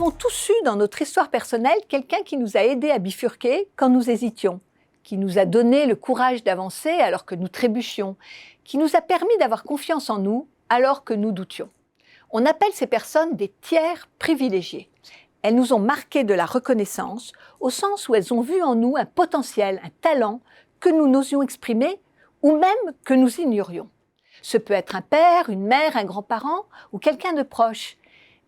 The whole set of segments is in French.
avons tous eu dans notre histoire personnelle quelqu'un qui nous a aidés à bifurquer quand nous hésitions, qui nous a donné le courage d'avancer alors que nous trébuchions, qui nous a permis d'avoir confiance en nous alors que nous doutions. On appelle ces personnes des tiers privilégiés. Elles nous ont marqué de la reconnaissance au sens où elles ont vu en nous un potentiel, un talent que nous n'osions exprimer ou même que nous ignorions. Ce peut être un père, une mère, un grand-parent ou quelqu'un de proche.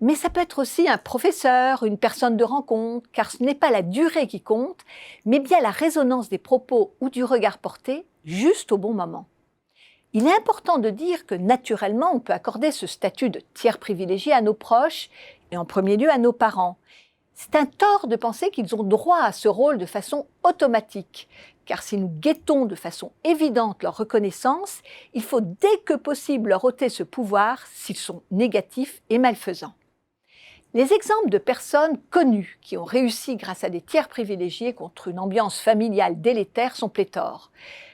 Mais ça peut être aussi un professeur, une personne de rencontre, car ce n'est pas la durée qui compte, mais bien la résonance des propos ou du regard porté juste au bon moment. Il est important de dire que naturellement, on peut accorder ce statut de tiers privilégié à nos proches et en premier lieu à nos parents. C'est un tort de penser qu'ils ont droit à ce rôle de façon automatique, car si nous guettons de façon évidente leur reconnaissance, il faut dès que possible leur ôter ce pouvoir s'ils sont négatifs et malfaisants. Les exemples de personnes connues qui ont réussi grâce à des tiers privilégiés contre une ambiance familiale délétère sont pléthores.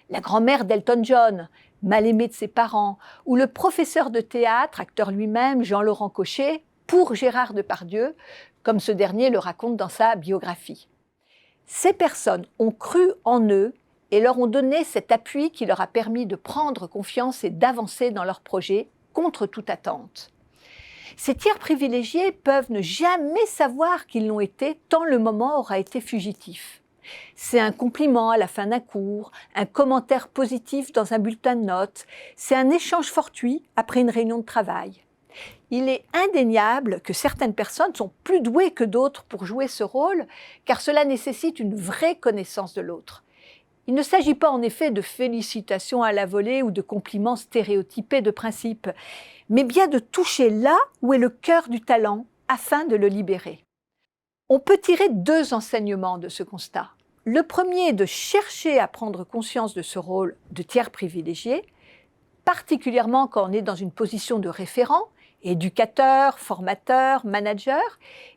La grand-mère d'Elton John, mal aimée de ses parents, ou le professeur de théâtre, acteur lui-même, Jean-Laurent Cochet, pour Gérard Depardieu, comme ce dernier le raconte dans sa biographie. Ces personnes ont cru en eux et leur ont donné cet appui qui leur a permis de prendre confiance et d'avancer dans leurs projets contre toute attente. Ces tiers privilégiés peuvent ne jamais savoir qu'ils l'ont été tant le moment aura été fugitif. C'est un compliment à la fin d'un cours, un commentaire positif dans un bulletin de notes, c'est un échange fortuit après une réunion de travail. Il est indéniable que certaines personnes sont plus douées que d'autres pour jouer ce rôle, car cela nécessite une vraie connaissance de l'autre. Il ne s'agit pas en effet de félicitations à la volée ou de compliments stéréotypés de principe, mais bien de toucher là où est le cœur du talent afin de le libérer. On peut tirer deux enseignements de ce constat. Le premier est de chercher à prendre conscience de ce rôle de tiers privilégié, particulièrement quand on est dans une position de référent, éducateur, formateur, manager,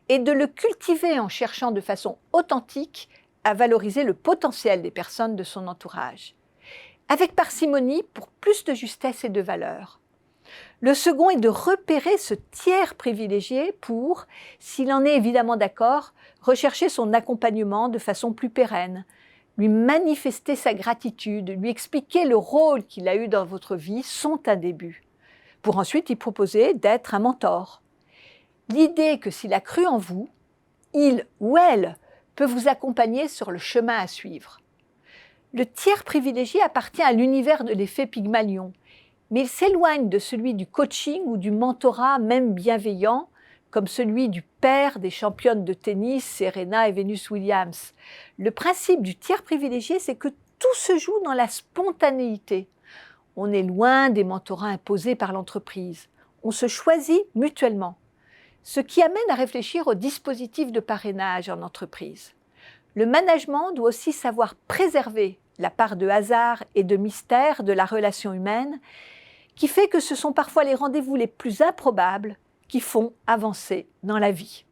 et de le cultiver en cherchant de façon authentique à valoriser le potentiel des personnes de son entourage, avec parcimonie pour plus de justesse et de valeur. Le second est de repérer ce tiers privilégié pour, s'il en est évidemment d'accord, rechercher son accompagnement de façon plus pérenne, lui manifester sa gratitude, lui expliquer le rôle qu'il a eu dans votre vie sont un début, pour ensuite y proposer d'être un mentor. L'idée que s'il a cru en vous, il ou elle peut vous accompagner sur le chemin à suivre. Le tiers privilégié appartient à l'univers de l'effet Pygmalion, mais il s'éloigne de celui du coaching ou du mentorat même bienveillant, comme celui du père des championnes de tennis Serena et Venus Williams. Le principe du tiers privilégié, c'est que tout se joue dans la spontanéité. On est loin des mentorats imposés par l'entreprise. On se choisit mutuellement. Ce qui amène à réfléchir au dispositif de parrainage en entreprise. Le management doit aussi savoir préserver la part de hasard et de mystère de la relation humaine, qui fait que ce sont parfois les rendez-vous les plus improbables qui font avancer dans la vie.